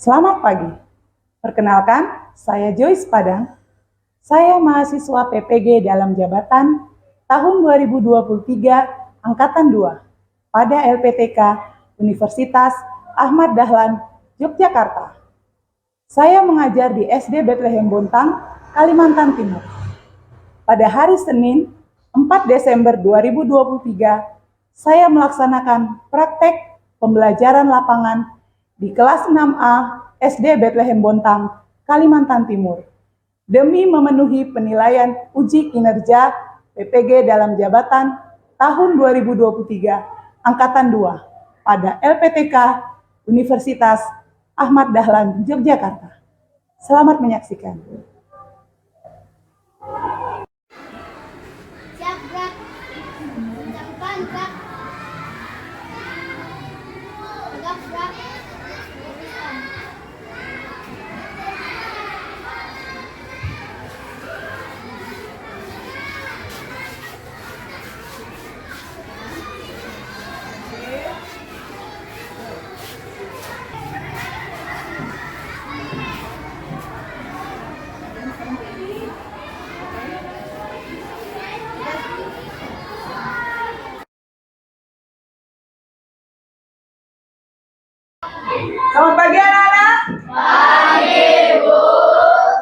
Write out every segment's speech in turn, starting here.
Selamat pagi. Perkenalkan, saya Joyce Padang. Saya mahasiswa PPG dalam jabatan tahun 2023 Angkatan 2 pada LPTK Universitas Ahmad Dahlan, Yogyakarta. Saya mengajar di SD Bethlehem Bontang, Kalimantan Timur. Pada hari Senin, 4 Desember 2023, saya melaksanakan praktek pembelajaran lapangan di kelas 6A SD Bethlehem Bontang, Kalimantan Timur, demi memenuhi penilaian uji kinerja PPG dalam jabatan tahun 2023 Angkatan 2 pada LPTK Universitas Ahmad Dahlan, Yogyakarta. Selamat menyaksikan. Selamat pagi anak-anak. Pagi, Bu.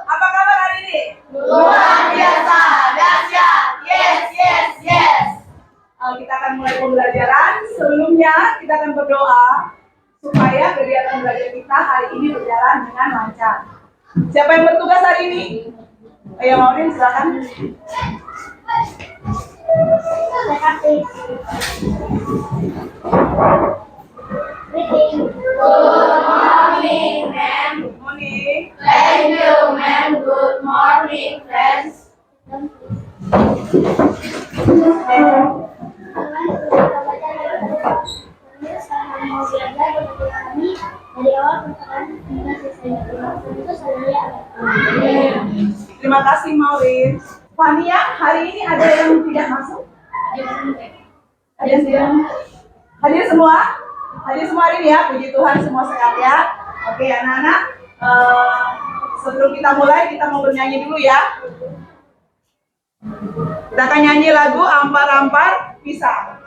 Apa kabar hari ini? Luar biasa, dahsyat. Yes, yes, yes. Kita akan mulai pembelajaran. Sebelumnya kita akan berdoa supaya kegiatan belajar kita hari ini berjalan dengan lancar. Siapa yang bertugas hari ini? Ayo Maudin, silakan. Good morning, ma'am. Good morning. Thank you, ma'am. Good morning, friends. Terima kasih Maudin. Fania, hari ini ada yang tidak masuk? Ada yang tidak? Hadir semua? Hadir semua hari ini ya, puji Tuhan semua sehat ya. Oke anak-anak, sebelum kita mulai kita mau bernyanyi dulu ya. Kita akan nyanyi lagu Ampar-Ampar Pisang.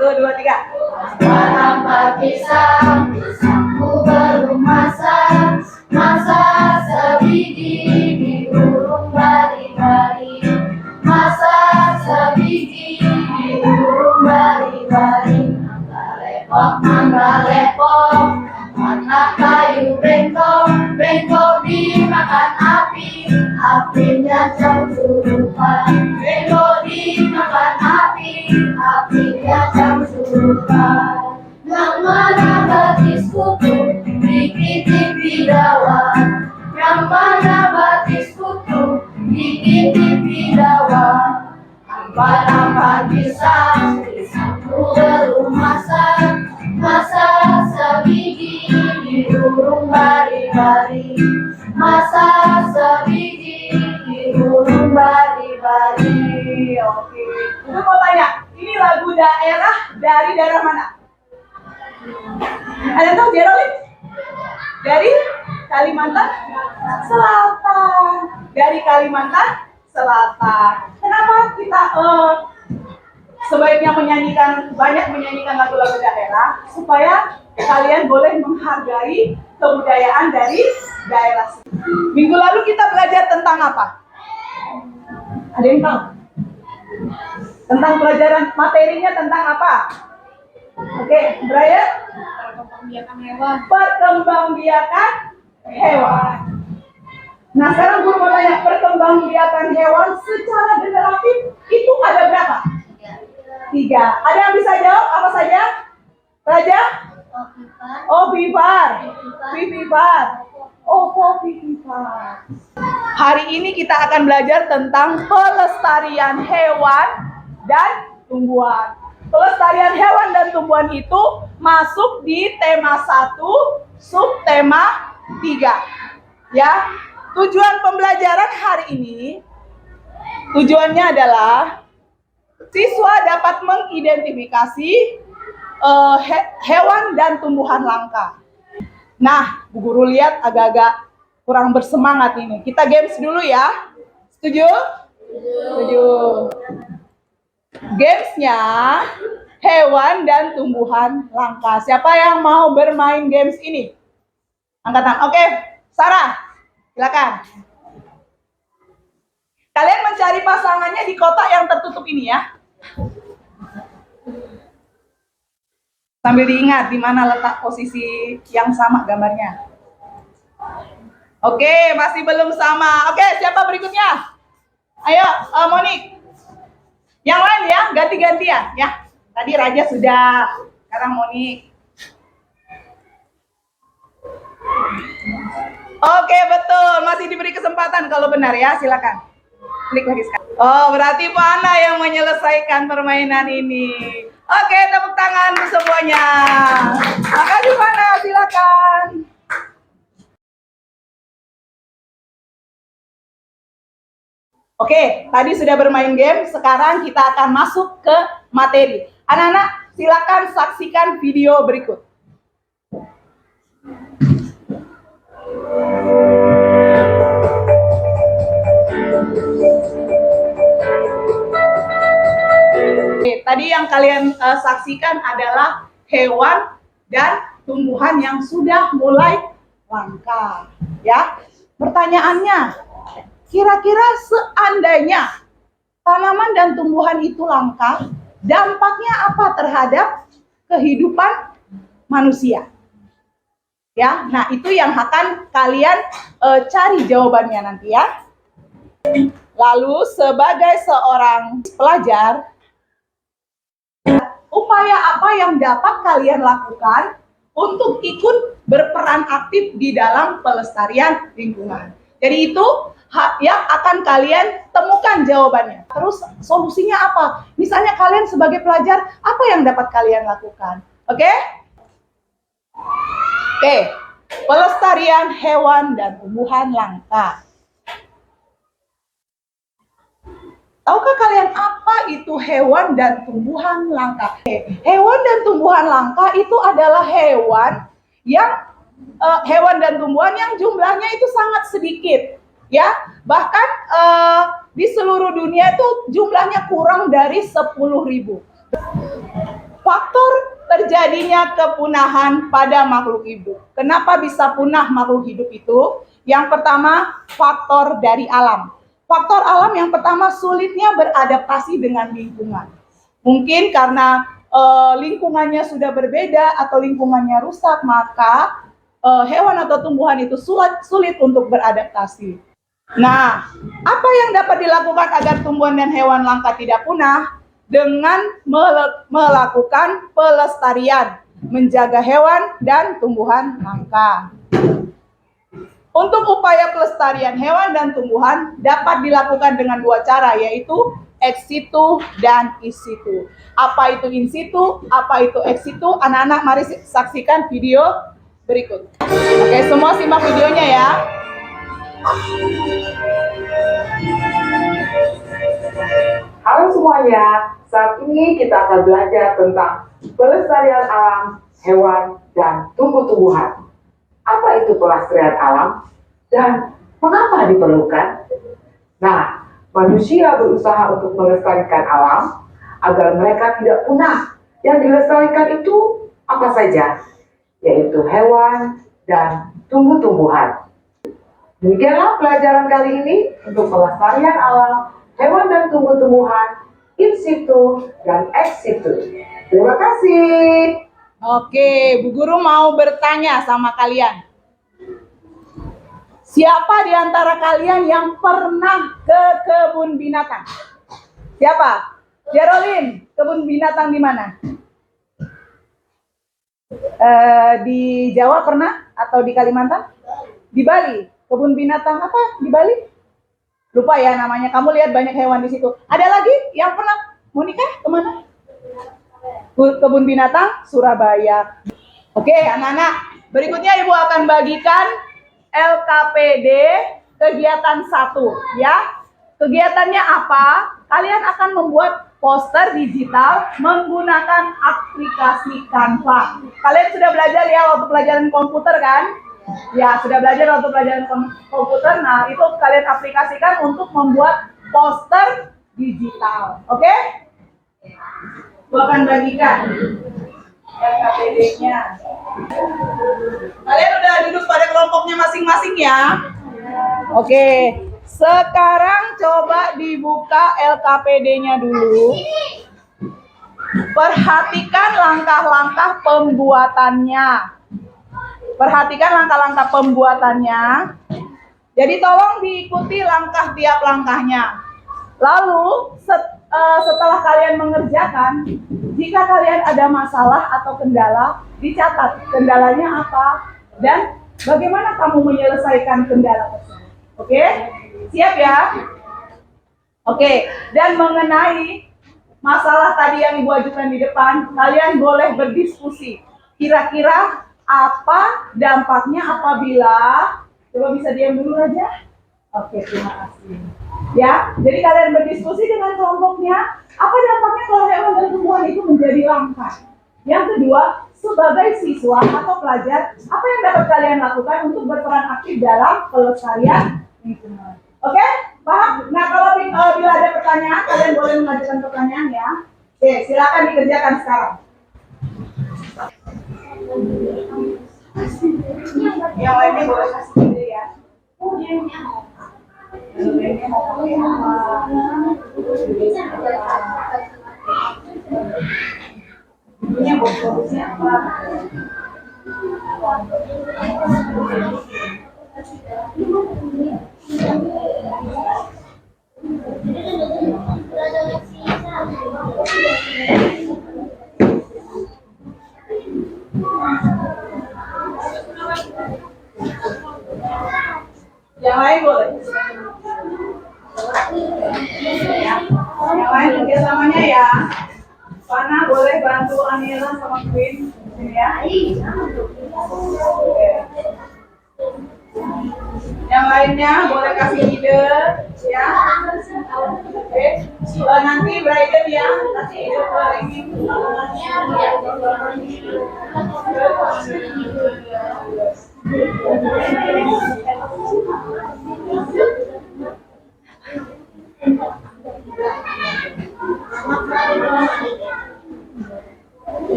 1, 2, 3. Ampar-ampar pisang, pisangku belum masak, masak sebiji di burung bari-bari, masak sebiji di burung bari-bari. Mangga lepok, anak kayu bengkok, bengkok dimakan api, apinya jauh surupan. Bengkok dimakan api, apinya jauh surupan. Yang mana batis kutu, bikin bidawan. Yang mana batis kutu, bikin bidawan. Ampar-ampar pisang, pisangku belum masak, masak sebiji di burung bari-bari, masak sebiji di burung bari-bari. Oke. Itu mau tanya, ini lagu daerah dari daerah mana? Ada tahu Geraldine? Dari Kalimantan Selatan. Dari Kalimantan Selatan. Kenapa kita sebaiknya banyak menyanyikan lagu-lagu daerah supaya kalian boleh menghargai kebudayaan dari daerah. Minggu lalu kita belajar tentang apa? Ada yang tahu? Tentang pelajaran materinya tentang apa? Oke, Brian? Perkembangbiakan hewan. Perkembangbiakan hewan. Nah, sekarang guru mau tanya, perkembangbiakan hewan secara generatif itu ada berapa? 3. Ada yang bisa jawab apa saja? Raja? Ovipar. Vivipar. Ovovivipar. Hari ini kita akan belajar tentang pelestarian hewan dan tumbuhan. Pelestarian hewan dan tumbuhan itu masuk di tema 1, subtema 3. Ya. Tujuan pembelajaran hari ini, tujuannya adalah siswa dapat mengidentifikasi hewan dan tumbuhan langka. Nah, Bu Guru lihat agak-agak kurang bersemangat ini. Kita games dulu ya. Setuju? Setuju. Gamesnya hewan dan tumbuhan langka. Siapa yang mau bermain games ini? Angkat tangan. Oke, Sarah. Silakan. Kalian mencari pasangannya di kotak yang tertutup ini ya. Sambil diingat di mana letak posisi yang sama gambarnya. Oke, masih belum sama. Oke, siapa berikutnya? Ayo, Monik. Yang lain ya, ganti-gantian ya. Tadi Raja sudah, sekarang Monik. Oke, betul. Masih diberi kesempatan kalau benar ya, silakan. Klik lagi sekarang. Oh, berarti Pana yang menyelesaikan permainan ini. Oke, tepuk tangan untuk semuanya. Makasih Pana, silakan. Oke, tadi sudah bermain game, sekarang kita akan masuk ke materi. Anak-anak, silakan saksikan video berikut. Oke, tadi yang kalian saksikan adalah hewan dan tumbuhan yang sudah mulai langka. Ya, pertanyaannya, kira-kira seandainya tanaman dan tumbuhan itu langka, dampaknya apa terhadap kehidupan manusia? Ya, nah itu yang akan kalian cari jawabannya nanti ya. Lalu sebagai seorang pelajar, upaya apa yang dapat kalian lakukan untuk ikut berperan aktif di dalam pelestarian lingkungan? Jadi itu yang akan kalian temukan jawabannya. Terus solusinya apa? Misalnya kalian sebagai pelajar, apa yang dapat kalian lakukan? Oke? Oke, pelestarian hewan dan tumbuhan langka. Tahukah kalian apa itu hewan dan tumbuhan langka? Hewan dan tumbuhan langka itu adalah hewan dan tumbuhan yang jumlahnya itu sangat sedikit, ya. Bahkan di seluruh dunia itu jumlahnya kurang dari 10.000. Faktor terjadinya kepunahan pada makhluk hidup. Kenapa bisa punah makhluk hidup itu? Yang pertama, faktor dari alam. Faktor alam yang pertama, sulitnya beradaptasi dengan lingkungan. Mungkin karena lingkungannya sudah berbeda atau lingkungannya rusak, maka hewan atau tumbuhan itu sulit untuk beradaptasi. Nah, apa yang dapat dilakukan agar tumbuhan dan hewan langka tidak punah? Dengan melakukan pelestarian, menjaga hewan dan tumbuhan langka. Untuk upaya pelestarian hewan dan tumbuhan dapat dilakukan dengan 2 cara, yaitu ex situ dan in situ. Apa itu in situ? Apa itu ex situ? Anak-anak mari saksikan video berikut. Oke, semua simak videonya ya. Halo semuanya, saat ini kita akan belajar tentang pelestarian alam, hewan, dan tumbuh-tumbuhan. Apa itu pelestarian alam dan mengapa diperlukan? Nah, manusia berusaha untuk melestarikan alam agar mereka tidak punah. Yang dilestarikan itu apa saja? Yaitu hewan dan tumbuh-tumbuhan. Demikianlah pelajaran kali ini untuk pelestarian alam, hewan dan tumbuh-tumbuhan, in situ dan ex situ. Terima kasih. Oke, Bu Guru mau bertanya sama kalian. Siapa di antara kalian yang pernah ke kebun binatang? Siapa? Geraldine, kebun binatang di mana? Di Jawa pernah? Atau di Kalimantan? Di Bali? Kebun binatang apa di Bali? Lupa ya namanya. Kamu lihat banyak hewan di situ. Ada lagi yang pernah? Monica, kemana? Kebun binatang Surabaya. Oke, anak-anak. Berikutnya Ibu akan bagikan LKPD kegiatan 1 ya. Kegiatannya apa? Kalian akan membuat poster digital menggunakan aplikasi Canva. Kalian sudah belajar ya waktu pelajaran komputer kan? Ya, sudah belajar waktu pelajaran komputer. Nah, itu kalian aplikasikan untuk membuat poster digital. Oke? Gua akan bagikan LKPD-nya. Kalian udah duduk pada kelompoknya masing-masing ya? Oke. Sekarang coba dibuka LKPD-nya dulu. Perhatikan langkah-langkah pembuatannya. Perhatikan langkah-langkah pembuatannya. Jadi tolong diikuti langkah tiap langkahnya. Lalu setelah kalian mengerjakan, jika kalian ada masalah atau kendala, dicatat kendalanya apa dan bagaimana kamu menyelesaikan kendala tersebut. Oke? Siap ya? Oke, dan mengenai masalah tadi yang Ibu ajukan di depan, kalian boleh berdiskusi. Kira-kira apa dampaknya apabila, coba bisa diam dulu aja. Oke, terima kasih. Ya, jadi kalian berdiskusi dengan kelompoknya, apa dampaknya kalau hewan dan tumbuhan itu menjadi langka. Yang kedua, sebagai siswa atau pelajar, apa yang dapat kalian lakukan untuk berperan aktif dalam pelestarian lingkungan. Oke, paham? Nah, kalau bila ada pertanyaan, kalian boleh mengajukan pertanyaan ya. Oke, silakan dikerjakan sekarang. Yang lainnya boleh kasih ide ya. Ini bagusnya apa? Yang lain boleh. Yang lain kerjasamanya ya. Pana boleh bantu Anila sama Queen sini ya. Oke. Yang lainnya boleh kasih ide ya. Oke. Nanti Brighton ya kasih ide ke ini.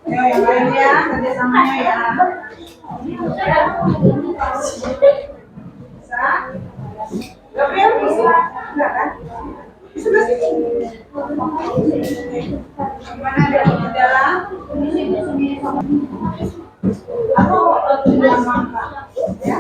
Yo, yang lainnya kerjasamanya ya. Bisa? Gabriel bisa? Enggak kan? Bisa sih. Gimana ada kendala? Aku tujuan mangka. Ya.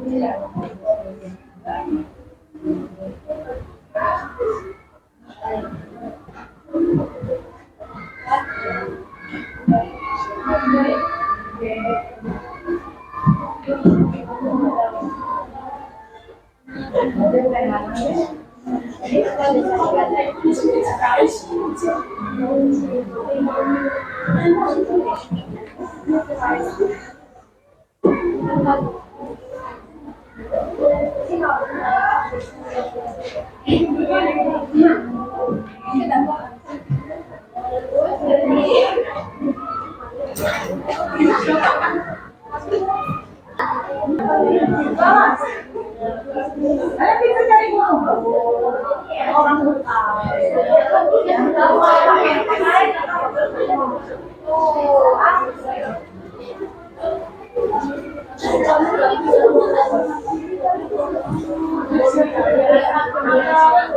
Iya. Ada kita cari orang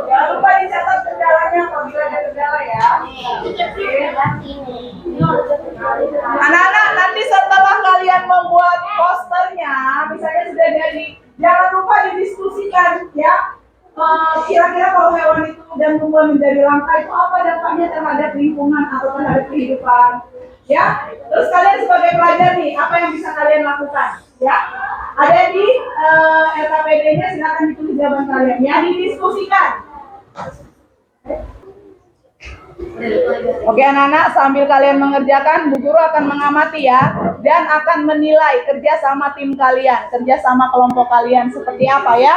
jangan lupa dicatat kendalanya apabila ada kendala ya. Anak-anak, nanti setelah kalian membuat posternya, misalnya sudah jadi, jangan lupa didiskusikan ya. Kira-kira kalau hewan itu dan tumbuhan menjadi langka itu apa dampaknya terhadap lingkungan atau terhadap kehidupan? Ya, terus kalian sebagai pelajar nih, apa yang bisa kalian lakukan? Ya, ada di LKPD-nya, silakan ditulis jawaban kalian. Ya, didiskusikan. Oke anak-anak, sambil kalian mengerjakan, Bu Guru akan mengamati ya, dan akan menilai kerja sama tim kalian, kerja sama kelompok kalian seperti apa ya.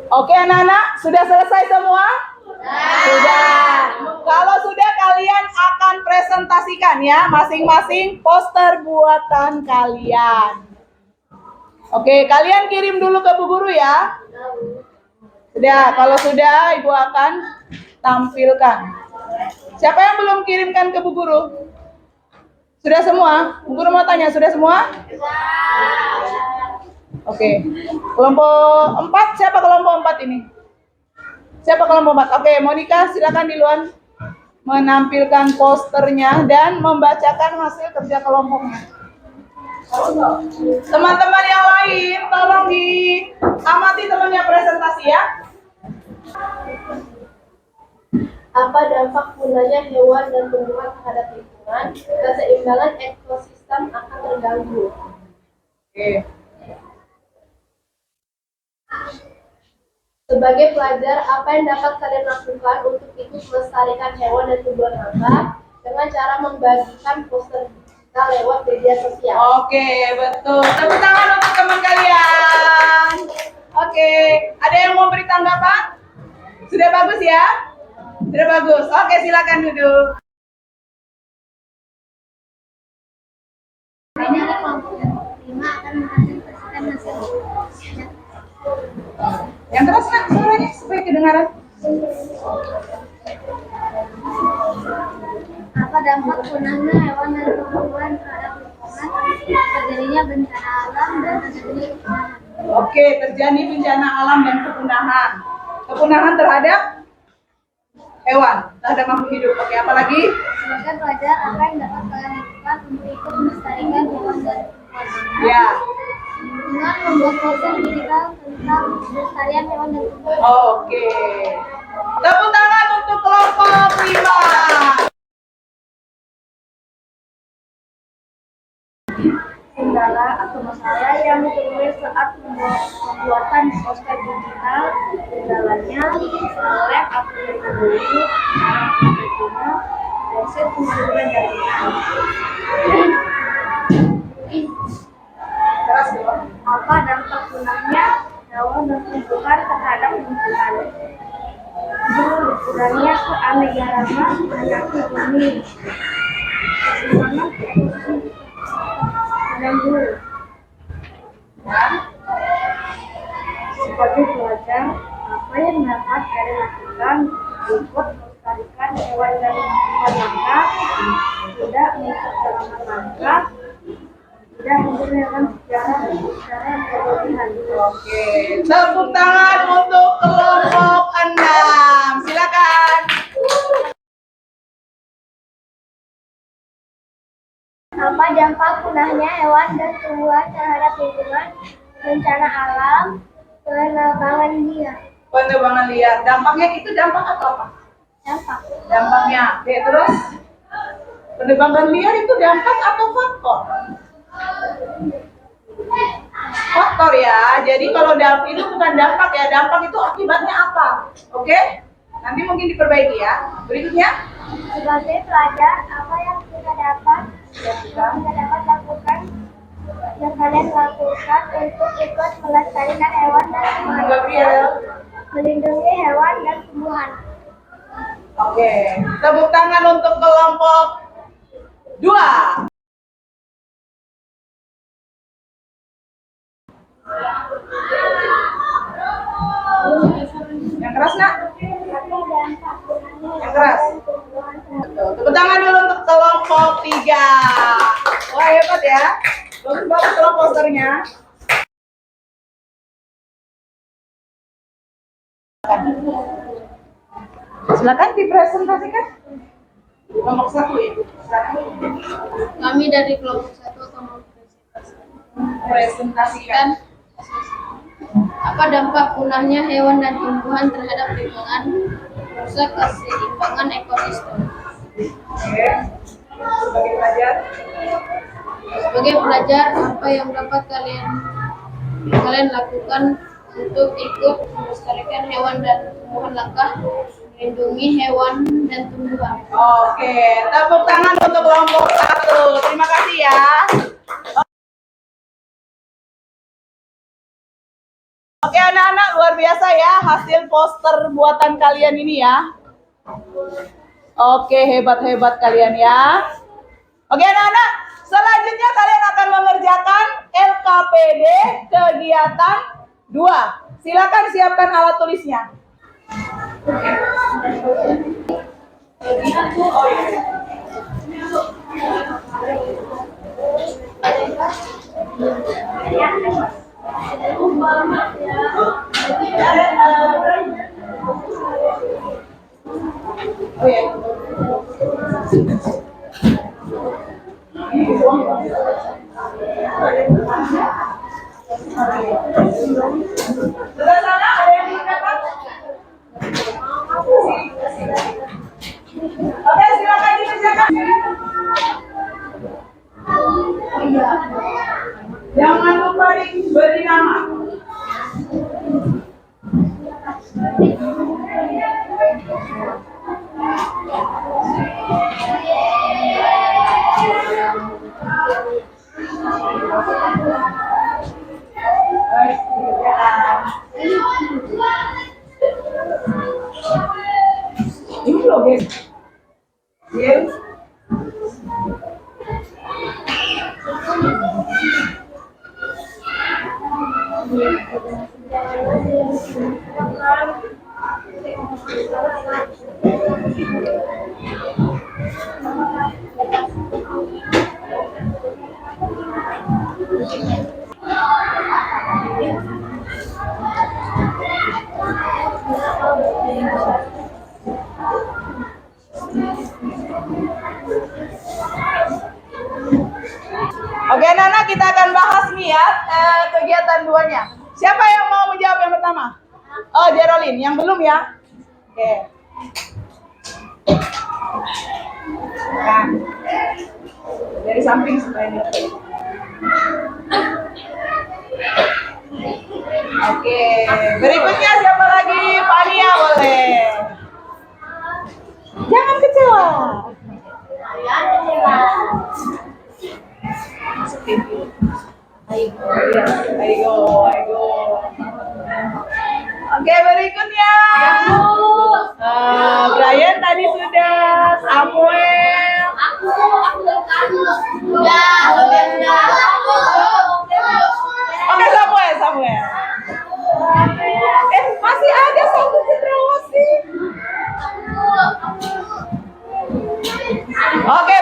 Oke anak-anak, sudah selesai semua? Sudah. Kalau sudah kalian akan presentasikan ya, masing-masing poster buatan kalian. Oke, kalian kirim dulu ke Bu Guru ya. Sudah, kalau sudah Ibu akan tampilkan. Siapa yang belum kirimkan ke Bu Guru? Sudah semua? Bu Guru mau tanya, sudah semua? Oke, kelompok 4, siapa kelompok 4 ini? Siapa kelompok 4? Oke, Monica silakan duluan menampilkan posternya dan membacakan hasil kerja kelompoknya. Teman-teman yang lain, tolong diamati temannya presentasi ya. Apa dampak gunanya hewan dan tumbuhan terhadap lingkungan? Keseimbangan ekosistem akan terganggu. Oke. Sebagai pelajar, apa yang dapat kalian lakukan untuk ikut melestarikan hewan dan tumbuhan langka dengan cara membagikan poster digital lewat media sosial? Oke, betul. Tepuk tangan untuk teman kalian. Oke, ada yang mau beri tanggapan? Sudah bagus ya? Sudah bagus. Oke, silakan duduk. Akan mempresentasikan hasil. Yang keras nak suaranya supaya kedengaran. Apa dampak punahnya hewan dan tumbuhan terhadap lingkungan, terjadinya bencana alam dan terjadinya kepunahan? Oke, terjadi bencana alam dan kepunahan. Kepunahan terhadap hewan, terhadap makhluk hidup. Oke, apalagi? Sebagai pelajar, apa yang dapat kalian lakukan untuk ikut melestarikan hewan dan tumbuhan? Ya. Dengan membuat poster digital tentang pelestarian hewan dan tumbuhan. Oke. Tepuk tangan untuk kelompok 5. Kendala atau masalah yang timbul saat pembuatan poster digital. Kendalanya oleh aplikasi dulu, proses pengumpulan data. Apa dampak punahnya hewan dan tumbuhan terhadap lingkungan? Kurangnya keanekaragaman hayati bumi. Kesimbangan ekosistem terganggu. Sebagai pelajar, apa yang dapat kalian lakukan untuk melestarikan hewan dan tumbuhan langka tidak memperdalam langkah, tidak memberi hewan secara yang berlebihan. Oke, tepuk tangan untuk kelompok 6. Silakan. Apa dampak punahnya hewan dan tumbuhan terhadap lingkungan, bencana alam, penerbangan liar? Penerbangan liar. Dampaknya itu dampak atau apa? Dampak. Dampaknya. Oke, terus penerbangan liar itu dampak atau faktor? Faktor ya. Jadi kalau dampak itu bukan dampak ya. Dampak itu akibatnya apa? Oke? Nanti mungkin diperbaiki ya. Berikutnya. Sebagai pelajar, apa yang kita dapat lakukan yang kalian lakukan untuk ikut melestarikan hewan dan tumbuhan? Gabriel. Melindungi hewan dan tumbuhan. Oke. Tepuk tangan untuk kelompok 2. Yang keras nak? Yang keras. Tepuk tangan dulu untuk kelompok 3. Wah hebat ya. Bagus banget loh posternya. Silakan dipresentasikan. Kelompok 1 ya. Kami dari kelompok 1 akan Presentasikan. apa dampak punahnya hewan dan tumbuhan terhadap lingkungan, merusak keseimbangan ekosistem. Oke. Sebagai pelajar. Sebagai pelajar, apa yang dapat kalian lakukan untuk ikut melestarikan hewan dan tumbuhan langka, melindungi hewan dan tumbuhan? Oke, tepuk tangan untuk kelompok 1. Terima kasih ya. Oke anak-anak, luar biasa ya hasil poster buatan kalian ini ya. Oke, hebat-hebat kalian ya. Oke anak-anak, selanjutnya kalian akan mengerjakan LKPD kegiatan 2. Silakan siapkan alat tulisnya. Oh ya. Sebelah sana ada yang diingatkan? Oke, silakan dikerjakan. Jangan lupa diberi nama. Ini loh guys. Yes. Oke, Nana, kita akan bahas nih ya kegiatan 2-nya. Siapa yang mau menjawab yang pertama? Oh, Geraldine, yang belum ya? Oke. Nah, dari samping supaya dia. Oke, berikutnya siapa lagi? Fania boleh. Jangan kecewa. Ayo. Oke, berikutnya. Brian tadi sudah, Samuel. Oke, Samuel. Masih ada satu cendrawasih. Oke,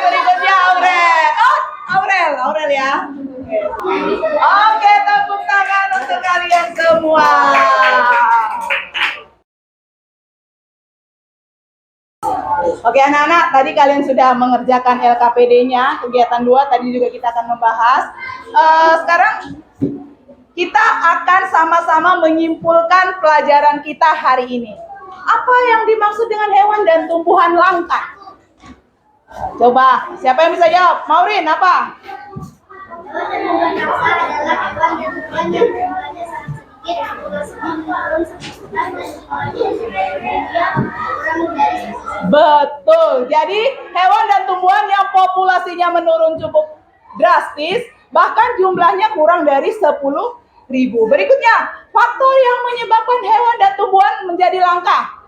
semua. Oke anak-anak, tadi kalian sudah mengerjakan LKPD-nya, kegiatan 2, tadi juga kita akan membahas. Sekarang kita akan sama-sama menyimpulkan pelajaran kita hari ini. Apa yang dimaksud dengan hewan dan tumbuhan langka? Coba, siapa yang bisa jawab? Maureen, apa? Hewan dan tumbuhan langka adalah hewan dan tumbuhan yang jumlahnya sangat sedikit, populasinya menurun sebulan dan jumlahnya kurang dari 1%. Betul. Jadi hewan dan tumbuhan yang populasinya menurun cukup drastis, bahkan jumlahnya kurang dari 10.000. Berikutnya, faktor yang menyebabkan hewan dan tumbuhan menjadi langka.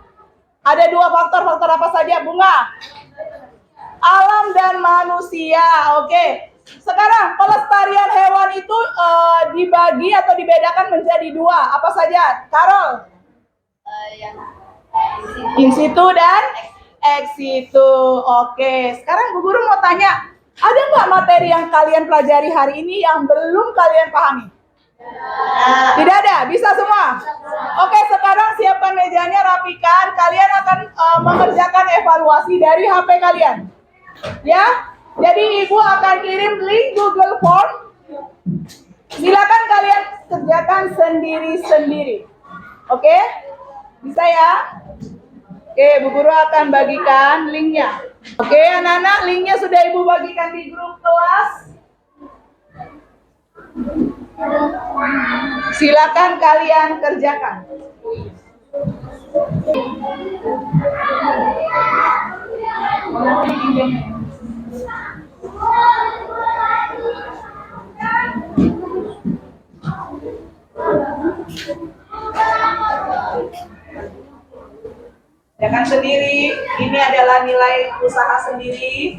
Ada 2 faktor. Faktor apa saja, Bunga? Alam dan manusia. Oke. Sekarang pelestarian hewan itu dibagi atau dibedakan menjadi 2. Apa saja, Carol? In situ dan ex situ. Oke. Sekarang Bu Guru mau tanya, ada nggak materi yang kalian pelajari hari ini yang belum kalian pahami? Tidak ada, bisa semua. Oke, sekarang siapkan mejanya, rapikan. Kalian akan mengerjakan evaluasi dari HP kalian. Ya, jadi Ibu akan kirim link Google Form. Silakan kalian kerjakan sendiri-sendiri. Oke, bisa ya? Oke, Bu Guru akan bagikan linknya. Oke, anak-anak, linknya sudah Ibu bagikan di grup kelas. Silakan kalian kerjakan. Kerjakan sendiri. Ini adalah nilai usaha sendiri.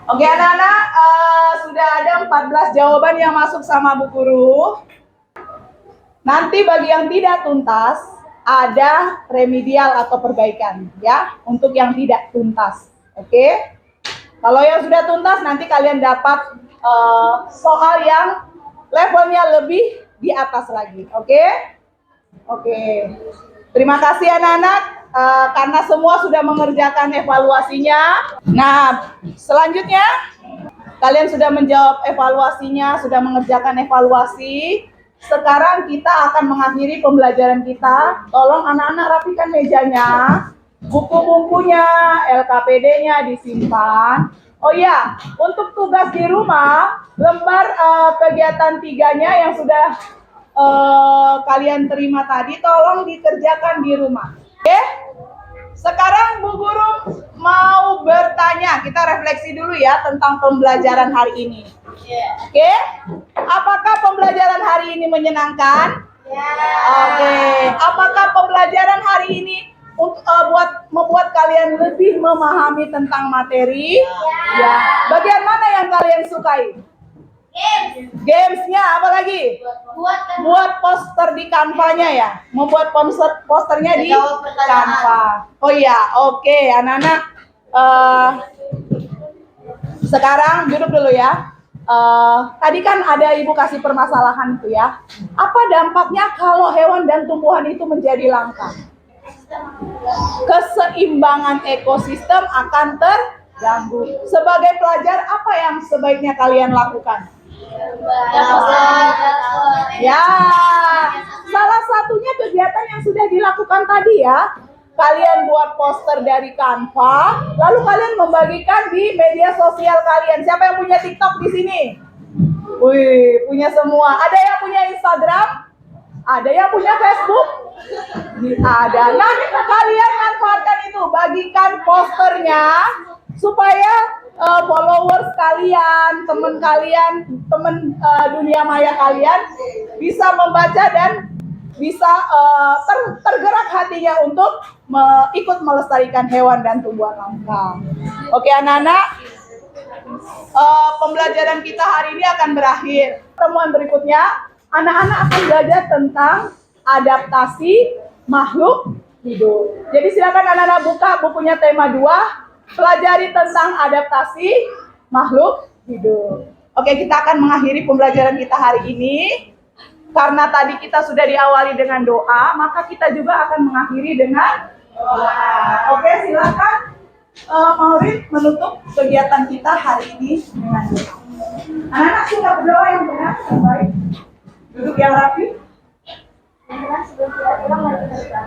Oke anak-anak, sudah ada 14 jawaban yang masuk sama Bu Guru. Nanti bagi yang tidak tuntas, ada remedial atau perbaikan ya, untuk yang tidak tuntas. Oke. Kalau yang sudah tuntas, nanti kalian dapat soal yang levelnya lebih di atas lagi. Oke. Oke. Terima kasih anak-anak. Karena semua sudah mengerjakan evaluasinya. Nah, selanjutnya kalian sudah menjawab evaluasinya, sudah mengerjakan evaluasi. Sekarang kita akan mengakhiri pembelajaran kita. Tolong anak-anak rapikan mejanya, buku-bukunya, LKPD-nya disimpan. Oh iya, untuk tugas di rumah, lembar kegiatan 3-nya yang sudah kalian terima tadi, tolong dikerjakan di rumah. Oke, sekarang Bu Guru mau bertanya, kita refleksi dulu ya tentang pembelajaran hari ini. Oke, apakah pembelajaran hari ini menyenangkan? Oke, apakah pembelajaran hari ini membuat kalian lebih memahami tentang materi? Ya. Bagian mana yang kalian sukai? Gamesnya apa lagi? Buat poster di Canva-nya ya, membuat posternya di Canva. Oh iya, oke anak-anak. Sekarang duduk dulu ya. Tadi kan ada Ibu kasih permasalahan itu ya. Apa dampaknya kalau hewan dan tumbuhan itu menjadi langka? Keseimbangan ekosistem akan terganggu. Sebagai pelajar, apa yang sebaiknya kalian lakukan? Ya, salah satunya kegiatan yang sudah dilakukan tadi ya. Kalian buat poster dari Canva, lalu kalian membagikan di media sosial kalian. Siapa yang punya TikTok di sini? Wih, punya semua. Ada yang punya Instagram? Ada yang punya Facebook? Ada. Nah, kalian manfaatkan itu, bagikan posternya supaya followers kalian, teman dunia maya kalian bisa membaca dan bisa tergerak hatinya untuk ikut melestarikan hewan dan tumbuhan langka. Oke anak-anak, pembelajaran kita hari ini akan berakhir. Pertemuan berikutnya, anak-anak akan belajar tentang adaptasi makhluk hidup. Jadi silakan anak-anak buka bukunya tema 2, pelajari tentang adaptasi makhluk hidup. Oke, kita akan mengakhiri pembelajaran kita hari ini. Karena tadi kita sudah diawali dengan doa, maka kita juga akan mengakhiri dengan doa. Oke, silakan Maureen menutup kegiatan kita hari ini dengan doa. Anak-anak sudah berdoa yang benar, yang baik. Duduk yang rapi. Yang benar sebelum kita pulang, mari kita berdoa.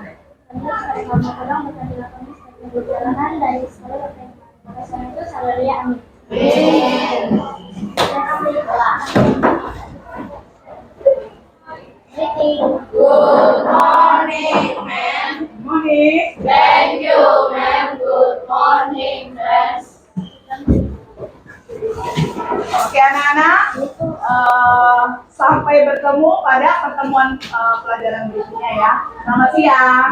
Tentu sekali kamu pulang, bukan dilakukan sebagai perjalanan dari sekolah ke maka sama itu salaria amin. Dan kami berdoa. Good morning, ma'am. Morning. Thank you, ma'am. Good morning, friends. Oke anak-anak, sampai bertemu pada pertemuan pelajaran berikutnya ya. Selamat siang.